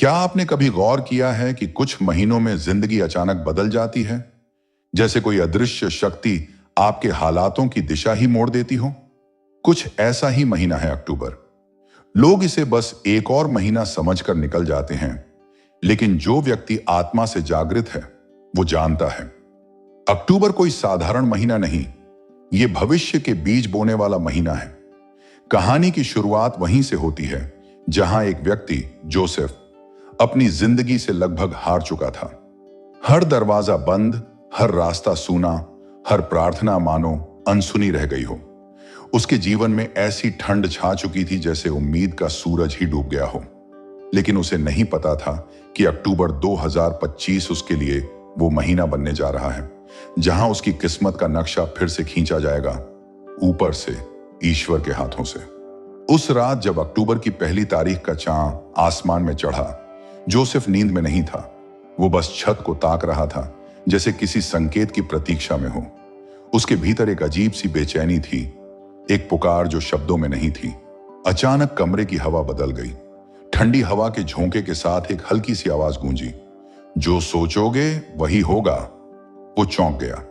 क्या आपने कभी गौर किया है कि कुछ महीनों में जिंदगी अचानक बदल जाती है, जैसे कोई अदृश्य शक्ति आपके हालातों की दिशा ही मोड़ देती हो? कुछ ऐसा ही महीना है अक्टूबर। लोग इसे बस एक और महीना समझकर निकल जाते हैं, लेकिन जो व्यक्ति आत्मा से जागृत है वो जानता है अक्टूबर कोई साधारण महीना नहीं, ये भविष्य के बीज बोने वाला महीना है। कहानी की शुरुआत वहीं से होती है जहां एक व्यक्ति, जोसेफ, अपनी जिंदगी से लगभग हार चुका था। हर दरवाजा बंद, हर रास्ता सूना, हर प्रार्थना मानो अनसुनी रह गई हो। उसके जीवन में ऐसी ठंड छा चुकी थी जैसे उम्मीद का सूरज ही डूब गया हो। लेकिन उसे नहीं पता था कि अक्टूबर 2025 उसके लिए वो महीना बनने जा रहा है जहां उसकी किस्मत का नक्शा फिर से खींचा जाएगा, ऊपर से, ईश्वर के हाथों से। उस रात जब अक्टूबर की पहली तारीख का चांद आसमान में चढ़ा, जोसेफ नींद में नहीं था। वो बस छत को ताक रहा था, जैसे किसी संकेत की प्रतीक्षा में हो। उसके भीतर एक अजीब सी बेचैनी थी, एक पुकार जो शब्दों में नहीं थी। अचानक कमरे की हवा बदल गई। ठंडी हवा के झोंके के साथ एक हल्की सी आवाज गूंजी, जो सोचोगे वही होगा। वो चौंक गया।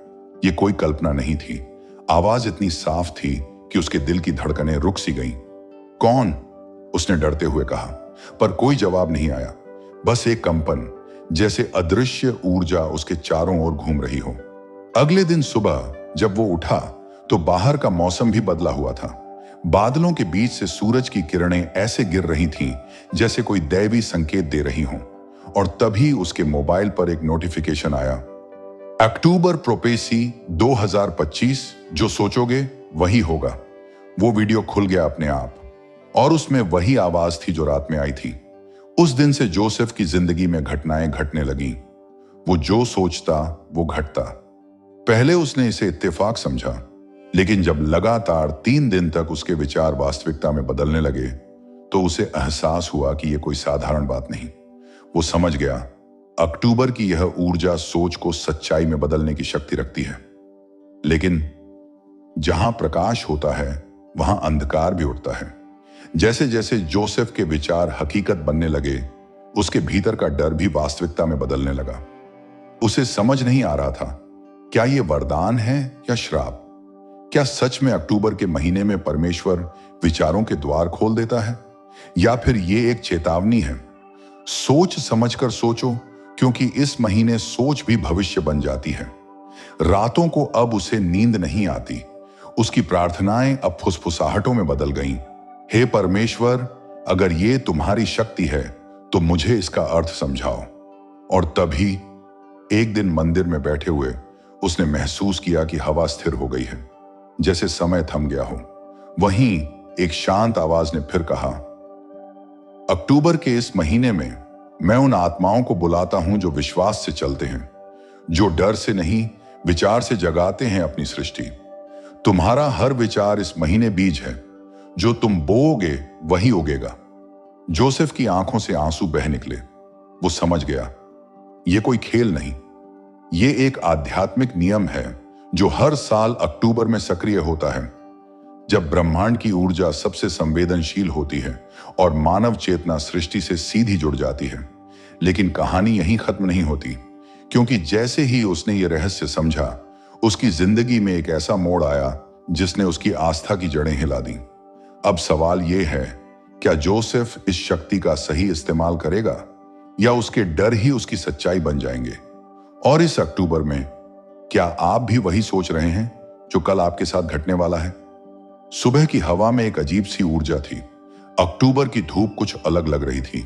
ये कोई कल्पना नहीं थी। आवाज इतनी साफ थी कि उसके दिल की धड़कनें रुक सी गईं। कौन? उसने डरते हुए कहा, पर कोई जवाब नहीं आया। बस एक कंपन, जैसे अदृश्य ऊर्जा उसके चारों ओर घूम रही हो। अगले दिन सुबह जब वो उठा तो बाहर का मौसम भी बदला हुआ था। बादलों के बीच से सूरज की किरणें ऐसे गिर रही थीं जैसे कोई दैवी संकेत दे रही हों। और तभी उसके मोबाइल पर एक नोटिफिकेशन आया, अक्टूबर प्रोपेसी 2025, जो सोचोगे वही होगा। वो वीडियो खुल गया अपने आप, और उसमें वही आवाज थी जो रात में आई थी। उस दिन से जोसेफ की जिंदगी में घटनाएं घटने लगीं। वो जो सोचता वो घटता। पहले उसने इसे इत्तेफाक समझा, लेकिन जब लगातार 3 दिन तक उसके विचार वास्तविकता में बदलने लगे तो उसे एहसास हुआ कि यह कोई साधारण बात नहीं। वो समझ गया, अक्टूबर की यह ऊर्जा सोच को सच्चाई में बदलने की शक्ति रखती है। लेकिन जहां प्रकाश होता है वहां अंधकार भी उठता है। जैसे जैसे जोसेफ के विचार हकीकत बनने लगे, उसके भीतर का डर भी वास्तविकता में बदलने लगा। उसे समझ नहीं आ रहा था, क्या यह वरदान है या श्राप? क्या सच में अक्टूबर के महीने में परमेश्वर विचारों के द्वार खोल देता है, या फिर यह एक चेतावनी है, सोच समझकर सोचो, क्योंकि इस महीने सोच भी भविष्य बन जाती है। रातों को अब उसे नींद नहीं आती। उसकी प्रार्थनाएं अब फुसफुसाहटों में बदल गईं। हे परमेश्वर, अगर ये तुम्हारी शक्ति है तो मुझे इसका अर्थ समझाओ। और तभी एक दिन मंदिर में बैठे हुए उसने महसूस किया कि हवा स्थिर हो गई है, जैसे समय थम गया हो। वहीं एक शांत आवाज ने फिर कहा, अक्टूबर के इस महीने में मैं उन आत्माओं को बुलाता हूं जो विश्वास से चलते हैं, जो डर से नहीं विचार से जगाते हैं अपनी सृष्टि। तुम्हारा हर विचार इस महीने बीज है, जो तुम बोओगे वही उगेगा। जोसेफ की आंखों से आंसू बह निकले। वो समझ गया, ये कोई खेल नहीं, ये एक आध्यात्मिक नियम है जो हर साल अक्टूबर में सक्रिय होता है, जब ब्रह्मांड की ऊर्जा सबसे संवेदनशील होती है और मानव चेतना सृष्टि से सीधी जुड़ जाती है। लेकिन कहानी यहीं खत्म नहीं होती, क्योंकि जैसे ही उसने ये रहस्य समझा, उसकी जिंदगी में एक ऐसा मोड़ आया जिसने उसकी आस्था की जड़ें हिला दी। अब सवाल यह है, क्या जोसेफ इस शक्ति का सही इस्तेमाल करेगा, या उसके डर ही उसकी सच्चाई बन जाएंगे? और इस अक्टूबर में क्या आप भी वही सोच रहे हैं जो कल आपके साथ घटने वाला है? सुबह की हवा में एक अजीब सी ऊर्जा थी। अक्टूबर की धूप कुछ अलग लग रही थी,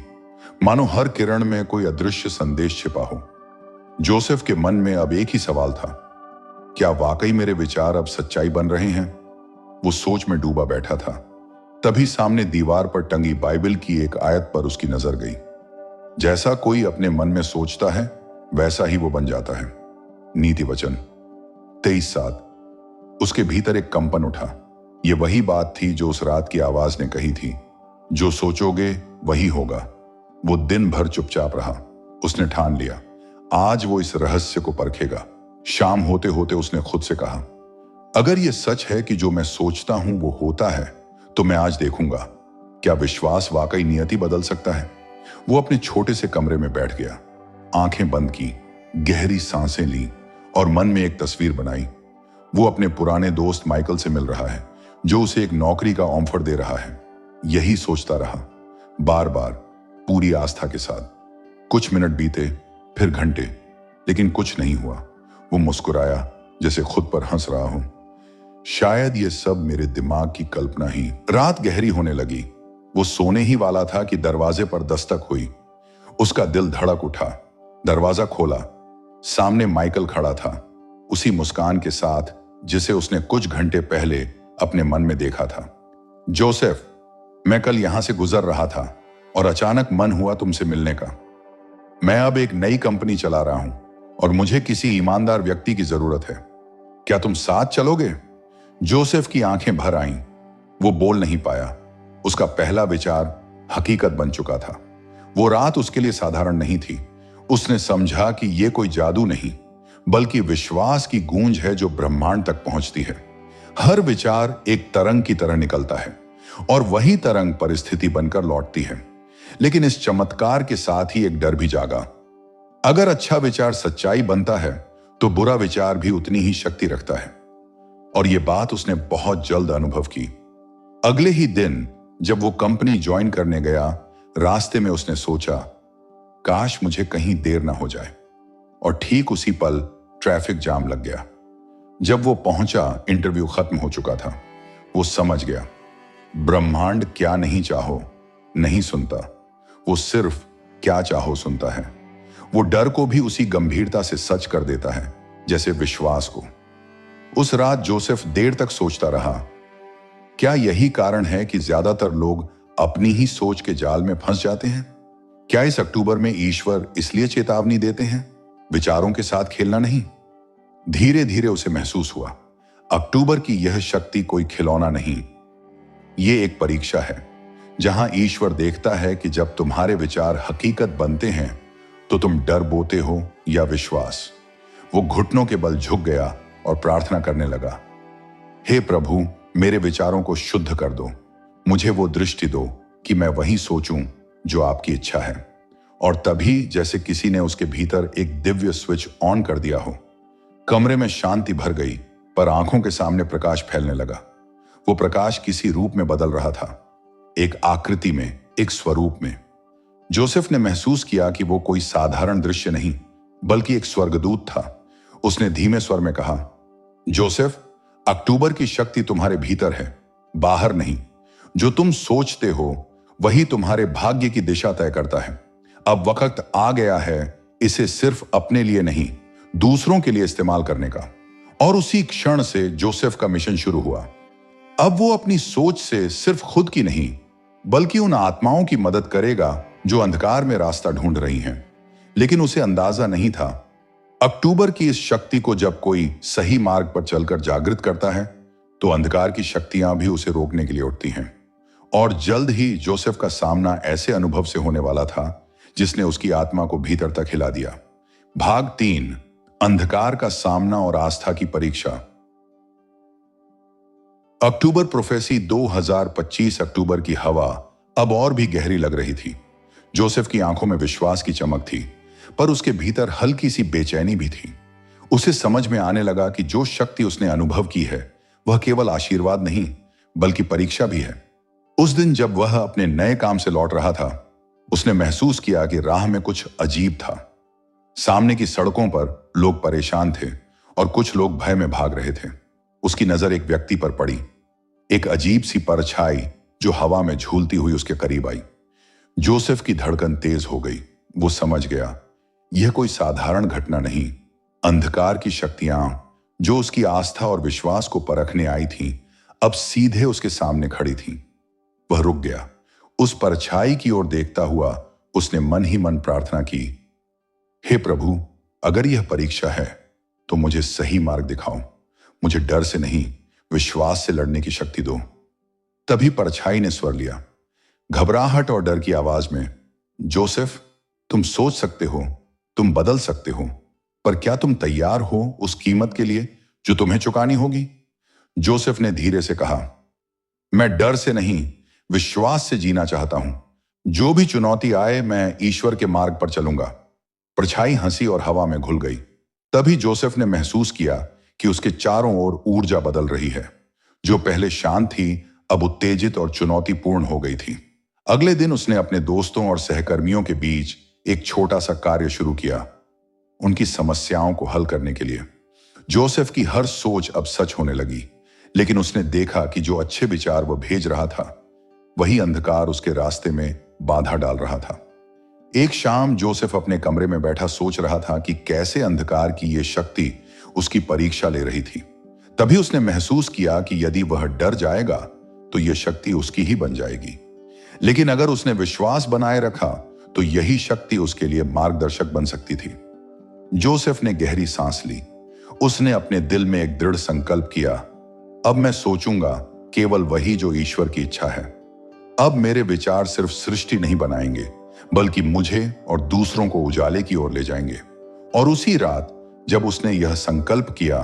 मानो हर किरण में कोई अदृश्य संदेश छिपा हो। जोसेफ के मन में अब एक ही सवाल था, क्या वाकई मेरे विचार अब सच्चाई बन रहे हैं? वो सोच में डूबा बैठा था। तभी सामने दीवार पर टंगी बाइबल की एक आयत पर उसकी नजर गई। जैसा कोई अपने मन में सोचता है वैसा ही वो बन जाता है। नीति वचन 23:7। उसके भीतर एक कंपन उठा। ये वही बात थी जो उस रात की आवाज ने कही थी, जो सोचोगे वही होगा। वो दिन भर चुपचाप रहा। उसने ठान लिया, आज वो इस रहस्य को परखेगा। शाम होते होते उसने खुद से कहा, अगर ये सच है कि जो मैं सोचता हूं वो होता है, तो मैं आज देखूंगा क्या विश्वास वाकई नियति बदल सकता है। वो अपने छोटे से कमरे में बैठ गया, आंखें बंद की, गहरी सांसें ली और मन में एक तस्वीर बनाई। वो अपने पुराने दोस्त माइकल से मिल रहा है, जो उसे एक नौकरी का ऑफर दे रहा है। यही सोचता रहा, बार बार, पूरी आस्था के साथ। कुछ मिनट बीते, फिर घंटे, लेकिन कुछ नहीं हुआ। वो मुस्कुराया, जैसे खुद पर हंस रहा हो। शायद ये सब मेरे दिमाग की कल्पना ही। रात गहरी होने लगी। वो सोने ही वाला था कि दरवाजे पर दस्तक हुई। उसका दिल धड़क उठा। दरवाजा खोला। सामने माइकल खड़ा था, उसी मुस्कान के साथ जिसे उसने कुछ घंटे पहले अपने मन में देखा था। जोसेफ, मैं कल यहां से गुजर रहा था और अचानक मन हुआ तुमसे मिलने का। मैं अब एक नई कंपनी चला रहा हूं और मुझे किसी ईमानदार व्यक्ति की जरूरत है। क्या तुम साथ चलोगे? जोसेफ की आंखें भर आईं। वो बोल नहीं पाया। उसका पहला विचार हकीकत बन चुका था। वो रात उसके लिए साधारण नहीं थी। उसने समझा कि यह कोई जादू नहीं, बल्कि विश्वास की गूंज है जो ब्रह्मांड तक पहुंचती है। हर विचार एक तरंग की तरह निकलता है और वही तरंग परिस्थिति बनकर लौटती है। लेकिन इस चमत्कार के साथ ही एक डर भी जागा। अगर अच्छा विचार सच्चाई बनता है तो बुरा विचार भी उतनी ही शक्ति रखता है। और यह बात उसने बहुत जल्द अनुभव की। अगले ही दिन जब वो कंपनी ज्वाइन करने गया, रास्ते में उसने सोचा, काश मुझे कहीं देर ना हो जाए। और ठीक उसी पल ट्रैफिक जाम लग गया। जब वो पहुंचा, इंटरव्यू खत्म हो चुका था। वो समझ गया, ब्रह्मांड क्या नहीं चाहो नहीं सुनता, वो सिर्फ क्या चाहो सुनता है। वो डर को भी उसी गंभीरता से सच कर देता है जैसे विश्वास को। उस रात जोसेफ देर तक सोचता रहा। क्या यही कारण है कि ज्यादातर लोग अपनी ही सोच के जाल में फंस जाते हैं? क्या इस अक्टूबर में ईश्वर इसलिए चेतावनी देते हैं, विचारों के साथ खेलना नहीं? धीरे धीरे उसे महसूस हुआ, अक्टूबर की यह शक्ति कोई खिलौना नहीं, ये एक परीक्षा है जहां ईश्वर देखता है कि जब तुम्हारे विचार हकीकत बनते हैं तो तुम डर बोते हो या विश्वास। वो घुटनों के बल झुक गया और प्रार्थना करने लगा, हे प्रभु, मेरे विचारों को शुद्ध कर दो। मुझे वो दृष्टि दो कि मैं वही सोचूं जो आपकी इच्छा है। और तभी जैसे किसी ने उसके भीतर एक दिव्य स्विच ऑन कर दिया हो। कमरे में शांति भर गई, पर आंखों के सामने प्रकाश फैलने लगा। वो प्रकाश किसी रूप में बदल रहा था, एक आकृति में, एक स्वरूप में। जोसेफ ने महसूस किया कि वो कोई साधारण दृश्य नहीं, बल्कि एक स्वर्गदूत था। उसने धीमे स्वर में कहा, जोसेफ, अक्टूबर की शक्ति तुम्हारे भीतर है, बाहर नहीं। जो तुम सोचते हो वही तुम्हारे भाग्य की दिशा तय करता है। अब वक्त आ गया है इसे सिर्फ अपने लिए नहीं, दूसरों के लिए इस्तेमाल करने का। और उसी क्षण से जोसेफ का मिशन शुरू हुआ। अब वो अपनी सोच से सिर्फ खुद की नहीं, बल्कि उन आत्माओं की मदद करेगा जो अंधकार में रास्ता ढूंढ रही हैं। लेकिन उसे अंदाजा नहीं था, अक्टूबर की इस शक्ति को जब कोई सही मार्ग पर चलकर जागृत करता है तो अंधकार की शक्तियां भी उसे रोकने के लिए उठती हैं। और जल्द ही जोसेफ का सामना ऐसे अनुभव से होने वाला था जिसने उसकी आत्मा को भीतर तक हिला दिया। भाग 3, अंधकार का सामना और आस्था की परीक्षा। अक्टूबर प्रोफेसी 2025 अक्टूबर की हवा अब और भी गहरी लग रही थी। जोसेफ की आंखों में विश्वास की चमक थी, पर उसके भीतर हल्की सी बेचैनी भी थी। उसे समझ में आने लगा कि जो शक्ति उसने अनुभव की है वह केवल आशीर्वाद नहीं, बल्कि परीक्षा भी है। उस दिन जब वह अपने नए काम से लौट रहा था, उसने महसूस किया कि राह में कुछ अजीब था। सामने की सड़कों पर लोग परेशान थे और कुछ लोग भय में भाग रहे थे। उसकी नजर एक व्यक्ति पर पड़ी, एक अजीब सी परछाई जो हवा में झूलती हुई उसके करीब आई। जोसेफ की धड़कन तेज हो गई। वो समझ गया, यह कोई साधारण घटना नहीं। अंधकार की शक्तियां जो उसकी आस्था और विश्वास को परखने आई थीं, अब सीधे उसके सामने खड़ी थीं। वह रुक गया। उस परछाई की ओर देखता हुआ उसने मन ही मन प्रार्थना की, हे प्रभु, अगर यह परीक्षा है तो मुझे सही मार्ग दिखाओ। मुझे डर से नहीं, विश्वास से लड़ने की शक्ति दो। तभी परछाई ने स्वर लिया, घबराहट और डर की आवाज में, जोसेफ, तुम सोच सकते हो, तुम बदल सकते हो, पर क्या तुम तैयार हो उस कीमत के लिए जो तुम्हें चुकानी होगी? जोसेफ ने धीरे से कहा, मैं डर से नहीं, विश्वास से जीना चाहता हूं। जो भी चुनौती आए मैं ईश्वर के मार्ग पर चलूंगा। परछाई हंसी और हवा में घुल गई। तभी जोसेफ ने महसूस किया कि उसके चारों ओर ऊर्जा बदल रही है। जो पहले शांत थी अब उत्तेजित और चुनौतीपूर्ण हो गई थी। अगले दिन उसने अपने दोस्तों और सहकर्मियों के बीच एक छोटा सा कार्य शुरू किया, उनकी समस्याओं को हल करने के लिए। जोसेफ की हर सोच अब सच होने लगी, लेकिन उसने देखा कि जो अच्छे विचार वह भेज रहा था वही अंधकार उसके रास्ते में बाधा डाल रहा था। एक शाम जोसेफ अपने कमरे में बैठा सोच रहा था कि कैसे अंधकार की यह शक्ति उसकी परीक्षा ले रही थी। तभी उसने महसूस किया कि यदि वह डर जाएगा तो यह शक्ति उसकी ही बन जाएगी, लेकिन अगर उसने विश्वास बनाए रखा तो यही शक्ति उसके लिए मार्गदर्शक बन सकती थी। जोसेफ ने गहरी सांस ली। उसने अपने दिल में एक दृढ़ संकल्प किया, अब मैं सोचूंगा केवल वही जो ईश्वर की इच्छा है। अब मेरे विचार सिर्फ सृष्टि नहीं बनाएंगे बल्कि मुझे और दूसरों को उजाले की ओर ले जाएंगे। और उसी रात जब उसने यह संकल्प किया,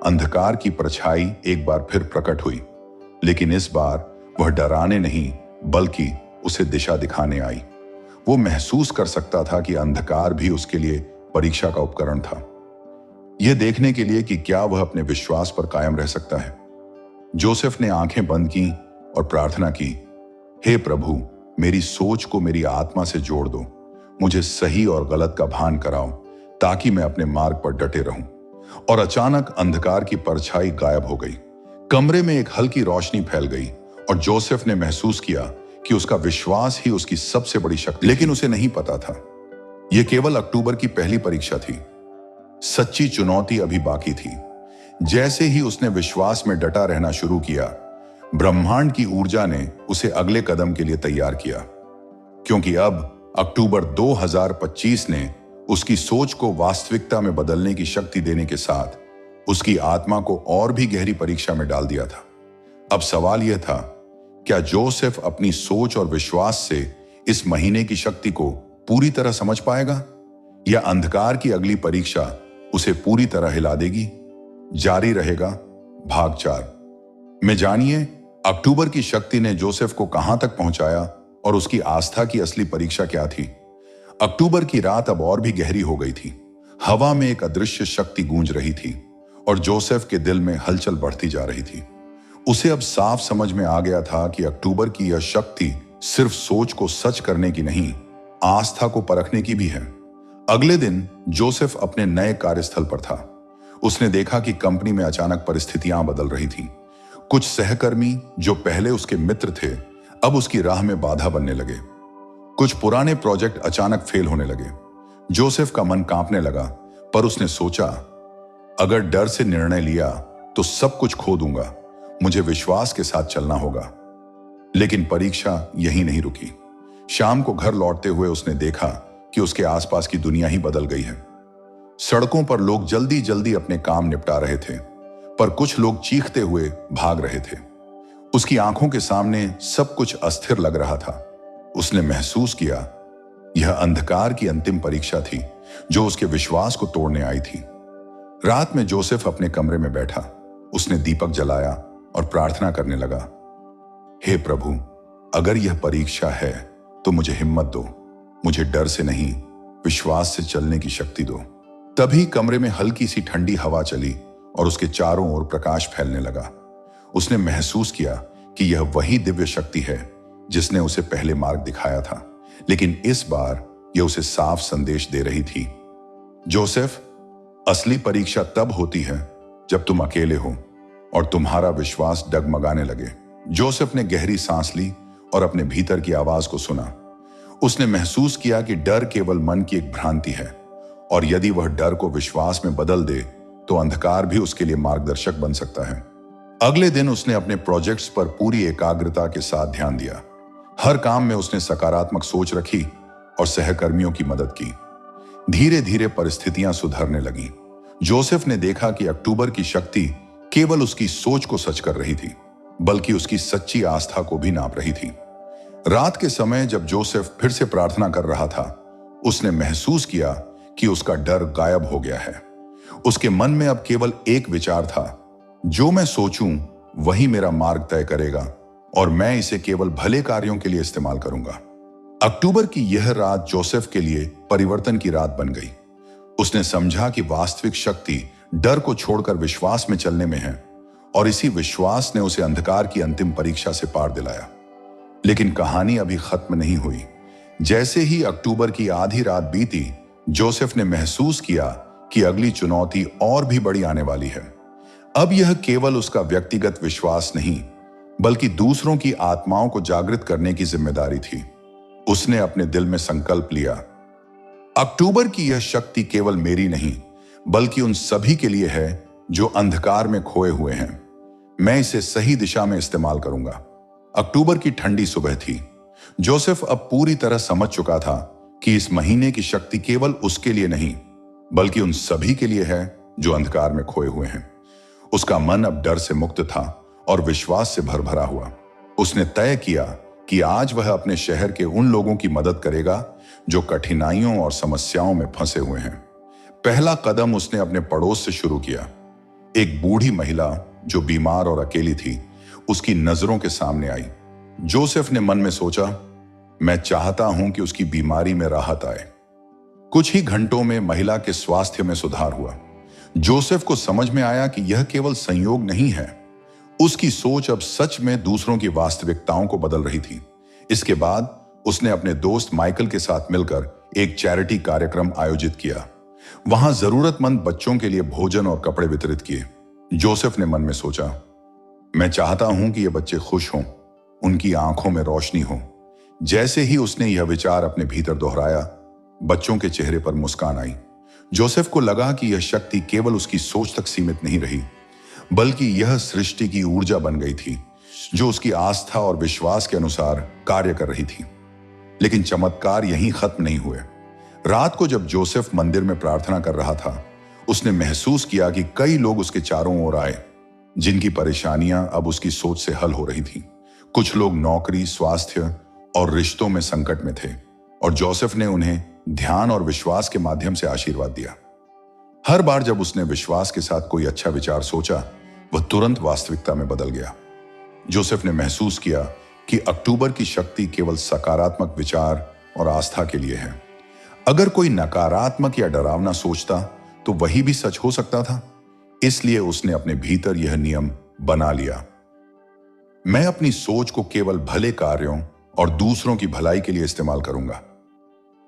अंधकार की परछाई एक बार फिर प्रकट हुई, लेकिन इस बार वह डराने नहीं बल्कि उसे दिशा दिखाने आई। वो महसूस कर सकता था कि अंधकार भी उसके लिए परीक्षा का उपकरण था, यह देखने के लिए कि क्या वह अपने विश्वास पर कायम रह सकता है। जोसेफ ने आंखें बंद की और प्रार्थना की, हे प्रभु, मेरी सोच को मेरी आत्मा से जोड़ दो, मुझे सही और गलत का भान कराओ ताकि मैं अपने मार्ग पर डटे रहूं। और अचानक अंधकार की परछाई गायब हो गई। कमरे में एक हल्की रोशनी फैल गई और जोसेफ ने महसूस किया कि उसका विश्वास ही उसकी सबसे बड़ी शक्ति। लेकिन उसे नहीं पता था यह केवल अक्टूबर की पहली परीक्षा थी। सच्ची चुनौती अभी बाकी थी। जैसे ही उसने विश्वास में डटा रहना शुरू किया, ब्रह्मांड की ऊर्जा ने उसे अगले कदम के लिए तैयार किया, क्योंकि अब अक्टूबर 2025 ने उसकी सोच को वास्तविकता में बदलने की शक्ति देने के साथ उसकी आत्मा को और भी गहरी परीक्षा में डाल दिया था। अब सवाल यह था, क्या जोसेफ अपनी सोच और विश्वास से इस महीने की शक्ति को पूरी तरह समझ पाएगा, या अंधकार की अगली परीक्षा उसे पूरी तरह हिला देगी। जारी रहेगा भाग 4 में। जानिए अक्टूबर की शक्ति ने जोसेफ को कहां तक पहुंचाया और उसकी आस्था की असली परीक्षा क्या थी। अक्टूबर की रात अब और भी गहरी हो गई थी। हवा में एक अदृश्य शक्ति गूंज रही थी और जोसेफ के दिल में हलचल बढ़ती जा रही थी। उसे अब साफ समझ में आ गया था कि अक्टूबर की यह शक्ति सिर्फ सोच को सच करने की नहीं, आस्था को परखने की भी है। अगले दिन जोसेफ अपने नए कार्यस्थल पर था। उसने देखा कि कंपनी में अचानक परिस्थितियां बदल रही थीं। कुछ सहकर्मी जो पहले उसके मित्र थे अब उसकी राह में बाधा बनने लगे। कुछ पुराने प्रोजेक्ट अचानक फेल होने लगे। जोसेफ का मन कांपने लगा, पर उसने सोचा, अगर डर से निर्णय लिया तो सब कुछ खो दूंगा, मुझे विश्वास के साथ चलना होगा। लेकिन परीक्षा यहीं नहीं रुकी। शाम को घर लौटते हुए उसने देखा कि उसके आसपास की दुनिया ही बदल गई है। सड़कों पर लोग जल्दी जल्दी अपने काम निपटा रहे थे, पर कुछ लोग चीखते हुए भाग रहे थे। उसकी आंखों के सामने सब कुछ अस्थिर लग रहा था। उसने महसूस किया यह अंधकार की अंतिम परीक्षा थी जो उसके विश्वास को तोड़ने आई थी। रात में जोसेफ अपने कमरे में बैठा। उसने दीपक जलाया और प्रार्थना करने लगा, हे प्रभु, अगर यह परीक्षा है तो मुझे हिम्मत दो, मुझे डर से नहीं विश्वास से चलने की शक्ति दो। तभी कमरे में हल्की सी ठंडी हवा चली और उसके चारों ओर प्रकाश फैलने लगा। उसने महसूस किया कि यह वही दिव्य शक्ति है जिसने उसे पहले मार्ग दिखाया था, लेकिन इस बार यह उसे साफ संदेश दे रही थी, जोसेफ, असली परीक्षा तब होती है जब तुम अकेले हो और तुम्हारा विश्वास डगमगाने लगे। जोसेफ ने गहरी सांस ली और अपने भीतर की आवाज को सुना। उसने महसूस किया कि डर केवल मन की एक भ्रांति है, और यदि वह डर को विश्वास में बदल दे तो अंधकार भी उसके लिए मार्गदर्शक बन सकता है। अगले दिन उसने अपने प्रोजेक्ट्स पर पूरी एकाग्रता के साथ ध्यान दिया। हर काम में उसने सकारात्मक सोच रखी और सहकर्मियों की मदद की। धीरे धीरे परिस्थितियां सुधरने लगीं। जोसेफ ने देखा कि अक्टूबर की शक्ति केवल उसकी सोच को सच कर रही थी, बल्कि उसकी सच्ची आस्था को भी नाप रही थी। रात के समय जब जोसेफ फिर से प्रार्थना कर रहा था, उसने महसूस किया कि उसका डर गायब हो गया है। उसके मन में अब केवल एक विचार था, जो मैं सोचूं वही मेरा मार्ग तय करेगा और मैं इसे केवल भले कार्यों के लिए इस्तेमाल करूंगा। अक्टूबर की यह रात जोसेफ के लिए परिवर्तन की रात बन गई। उसने समझा कि वास्तविक शक्ति डर को छोड़कर विश्वास में चलने में है, और इसी विश्वास ने उसे अंधकार की अंतिम परीक्षा से पार दिलाया। लेकिन कहानी अभी खत्म नहीं हुई। जैसे ही अक्टूबर की आधी रात बीती, जोसेफ ने महसूस किया कि अगली चुनौती और भी बड़ी आने वाली है। अब यह केवल उसका व्यक्तिगत विश्वास नहीं, बल्कि दूसरों की आत्माओं को जागृत करने की जिम्मेदारी थी। उसने अपने दिल में संकल्प लिया, अक्टूबर की यह शक्ति केवल मेरी नहीं, बल्कि उन सभी के लिए है जो अंधकार में खोए हुए हैं। मैं इसे सही दिशा में इस्तेमाल करूंगा। अक्टूबर की ठंडी सुबह थी। जोसेफ अब पूरी तरह समझ चुका था कि इस महीने की शक्ति केवल उसके लिए नहीं, बल्कि उन सभी के लिए है जो अंधकार में खोए हुए हैं। उसका मन अब डर से मुक्त था और विश्वास से भरा हुआ। उसने तय किया कि आज वह अपने शहर के उन लोगों की मदद करेगा जो कठिनाइयों और समस्याओं में फंसे हुए हैं। पहला कदम उसने अपने पड़ोस से शुरू किया। एक बूढ़ी महिला जो बीमार और अकेली थी, उसकी नजरों के सामने आई। जोसेफ ने मन में सोचा, मैं चाहता हूं कि उसकी बीमारी में राहत आए। कुछ ही घंटों में महिला के स्वास्थ्य में सुधार हुआ। जोसेफ को समझ में आया कि यह केवल संयोग नहीं है, उसकी सोच अब सच में दूसरों की वास्तविकताओं को बदल रही थी। इसके बाद उसने अपने दोस्त माइकल के साथ मिलकर एक चैरिटी कार्यक्रम आयोजित किया। वहां जरूरतमंद बच्चों के लिए भोजन और कपड़े वितरित किए। जोसेफ ने मन में सोचा, मैं चाहता हूं कि ये बच्चे खुश हों, उनकी आंखों में रोशनी हो। जैसे ही उसने यह विचार अपने भीतर दोहराया, बच्चों के चेहरे पर मुस्कान आई। जोसेफ को लगा कि यह शक्ति केवल उसकी सोच तक सीमित नहीं रही, बल्कि यह सृष्टि की ऊर्जा बन गई थी जो उसकी आस्था और विश्वास के अनुसार कार्य कर रही थी। लेकिन चमत्कार यहीं खत्म नहीं हुए। रात को जब जोसेफ मंदिर में प्रार्थना कर रहा था, उसने महसूस किया कि कई लोग उसके चारों ओर आए, जिनकी परेशानियां अब उसकी सोच से हल हो रही थी। कुछ लोग नौकरी, स्वास्थ्य और रिश्तों में संकट में थे, और जोसेफ ने उन्हें ध्यान और विश्वास के माध्यम से आशीर्वाद दिया। हर बार जब उसने विश्वास के साथ कोई अच्छा विचार सोचा, वह तुरंत वास्तविकता में बदल गया। जोसेफ ने महसूस किया कि अक्टूबर की शक्ति केवल सकारात्मक विचार और आस्था के लिए है। अगर कोई नकारात्मक या डरावना सोचता तो वही भी सच हो सकता था। इसलिए उसने अपने भीतर यह नियम बना लिया, मैं अपनी सोच को केवल भले कार्यों और दूसरों की भलाई के लिए इस्तेमाल करूंगा।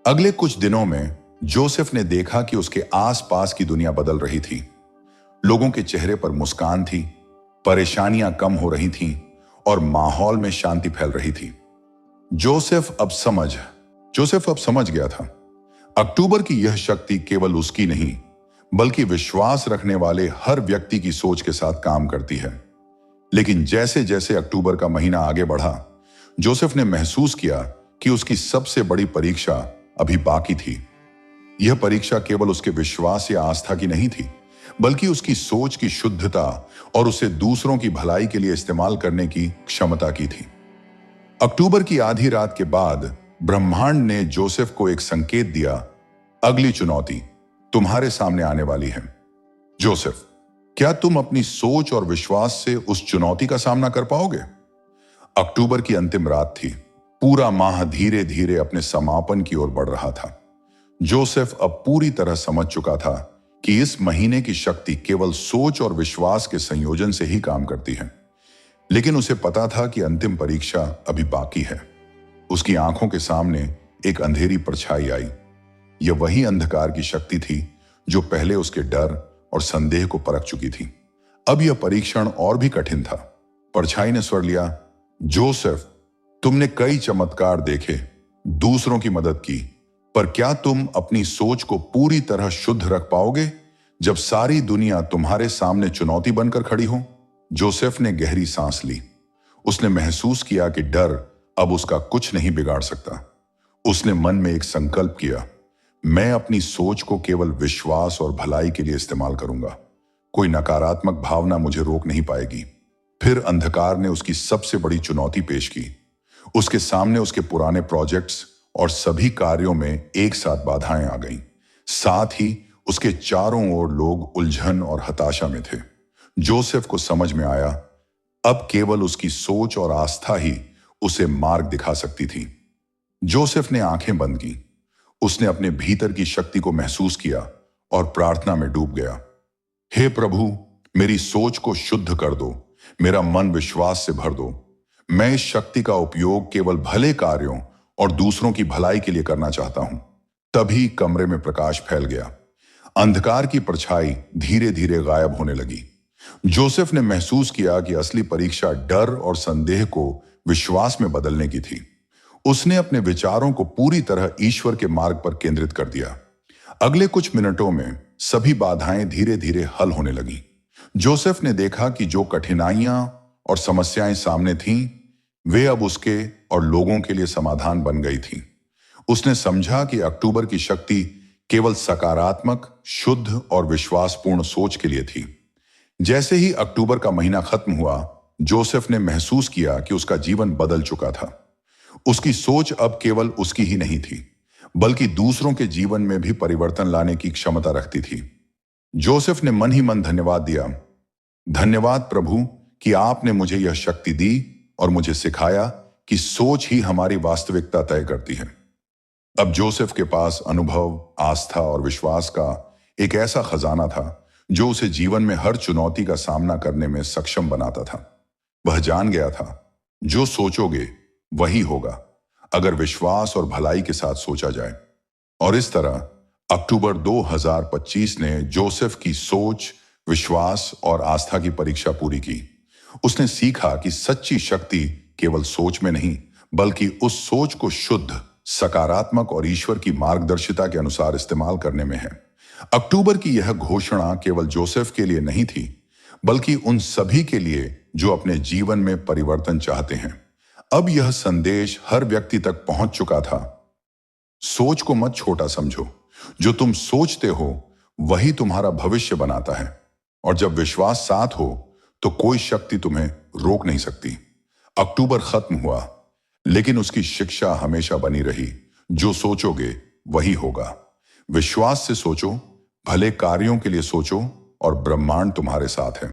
अगले कुछ दिनों में जोसेफ ने देखा कि उसके आसपास की दुनिया बदल रही थी। लोगों के चेहरे पर मुस्कान थी, परेशानियां कम हो रही थीं और माहौल में शांति फैल रही थी। जोसेफ अब समझ गया था, अक्टूबर की यह शक्ति केवल उसकी नहीं, बल्कि विश्वास रखने वाले हर व्यक्ति की सोच के साथ काम करती है। लेकिन जैसे जैसे अक्टूबर का महीना आगे बढ़ा, जोसेफ ने महसूस किया कि उसकी सबसे बड़ी परीक्षा अभी बाकी थी। यह परीक्षा केवल उसके विश्वास या आस्था की नहीं थी, बल्कि उसकी सोच की शुद्धता और उसे दूसरों की भलाई के लिए इस्तेमाल करने की क्षमता की थी। अक्टूबर की आधी रात के बाद ब्रह्मांड ने जोसेफ को एक संकेत दिया, अगली चुनौती तुम्हारे सामने आने वाली है। जोसेफ, क्या तुम अपनी सोच और विश्वास से उस चुनौती का सामना कर पाओगे? अक्टूबर की अंतिम रात थी। पूरा माह धीरे धीरे अपने समापन की ओर बढ़ रहा था। जोसेफ अब पूरी तरह समझ चुका था कि इस महीने की शक्ति केवल सोच और विश्वास के संयोजन से ही काम करती है। लेकिन उसे पता था कि अंतिम परीक्षा अभी बाकी है। उसकी आंखों के सामने एक अंधेरी परछाई आई। यह वही अंधकार की शक्ति थी जो पहले उसके डर और संदेह को परख चुकी थी। अब यह परीक्षण और भी कठिन था। परछाई ने स्वर लिया, जोसेफ, तुमने कई चमत्कार देखे, दूसरों की मदद की, पर क्या तुम अपनी सोच को पूरी तरह शुद्ध रख पाओगे जब सारी दुनिया तुम्हारे सामने चुनौती बनकर खड़ी हो? जोसेफ ने गहरी सांस ली। उसने महसूस किया कि डर अब उसका कुछ नहीं बिगाड़ सकता। उसने मन में एक संकल्प किया, मैं अपनी सोच को केवल विश्वास और भलाई के लिए इस्तेमाल करूंगा। कोई नकारात्मक भावना मुझे रोक नहीं पाएगी। फिर अंधकार ने उसकी सबसे बड़ी चुनौती पेश की। उसके सामने उसके पुराने प्रोजेक्ट्स और सभी कार्यों में एक साथ बाधाएं आ गईं। साथ ही उसके चारों ओर लोग उलझन और हताशा में थे। जोसेफ को समझ में आया, अब केवल उसकी सोच और आस्था ही उसे मार्ग दिखा सकती थी। जोसेफ ने आंखें बंद की। उसने अपने भीतर की शक्ति को महसूस किया और प्रार्थना में डूब गया। हे प्रभु, मेरी सोच को शुद्ध कर दो, मेरा मन विश्वास से भर दो। मैं इस शक्ति का उपयोग केवल भले कार्यों और दूसरों की भलाई के लिए करना चाहता हूं। तभी कमरे में प्रकाश फैल गया। अंधकार की परछाई धीरे धीरे गायब होने लगी। जोसेफ ने महसूस किया कि असली परीक्षा डर और संदेह को विश्वास में बदलने की थी। उसने अपने विचारों को पूरी तरह ईश्वर के मार्ग पर केंद्रित कर दिया। अगले कुछ मिनटों में सभी बाधाएं धीरे धीरे हल होने लगीं। जोसेफ ने देखा कि जो कठिनाइयां और समस्याएं सामने थीं, वे अब उसके और लोगों के लिए समाधान बन गई थीं। उसने समझा कि अक्टूबर की शक्ति केवल सकारात्मक, शुद्ध और विश्वासपूर्ण सोच के लिए थी। जैसे ही अक्टूबर का महीना खत्म हुआ, जोसेफ ने महसूस किया कि उसका जीवन बदल चुका था। उसकी सोच अब केवल उसकी ही नहीं थी, बल्कि दूसरों के जीवन में भी परिवर्तन लाने की क्षमता रखती थी। जोसेफ ने मन ही मन धन्यवाद दिया। धन्यवाद प्रभु कि आपने मुझे यह शक्ति दी और मुझे सिखाया कि सोच ही हमारी वास्तविकता तय करती है। अब जोसेफ के पास अनुभव, आस्था और विश्वास का एक ऐसा खजाना था जो उसे जीवन में हर चुनौती का सामना करने में सक्षम बनाता था। वह जान गया था, जो सोचोगे वही होगा, अगर विश्वास और भलाई के साथ सोचा जाए। और इस तरह अक्टूबर 2025 ने जोसेफ की सोच, विश्वास और आस्था की परीक्षा पूरी की। उसने सीखा कि सच्ची शक्ति केवल सोच में नहीं, बल्कि उस सोच को शुद्ध, सकारात्मक और ईश्वर की मार्गदर्शिता के अनुसार इस्तेमाल करने में है। अक्टूबर की यह घोषणा केवल जोसेफ के लिए नहीं थी, बल्कि उन सभी के लिए जो अपने जीवन में परिवर्तन चाहते हैं। अब यह संदेश हर व्यक्ति तक पहुंच चुका था। सोच को मत छोटा समझो। जो तुम सोचते हो वही तुम्हारा भविष्य बनाता है। और जब विश्वास साथ हो तो कोई शक्ति तुम्हें रोक नहीं सकती। अक्टूबर खत्म हुआ, लेकिन उसकी शिक्षा हमेशा बनी रही। जो सोचोगे वही होगा। विश्वास से सोचो, भले कार्यों के लिए सोचो और ब्रह्मांड तुम्हारे साथ है।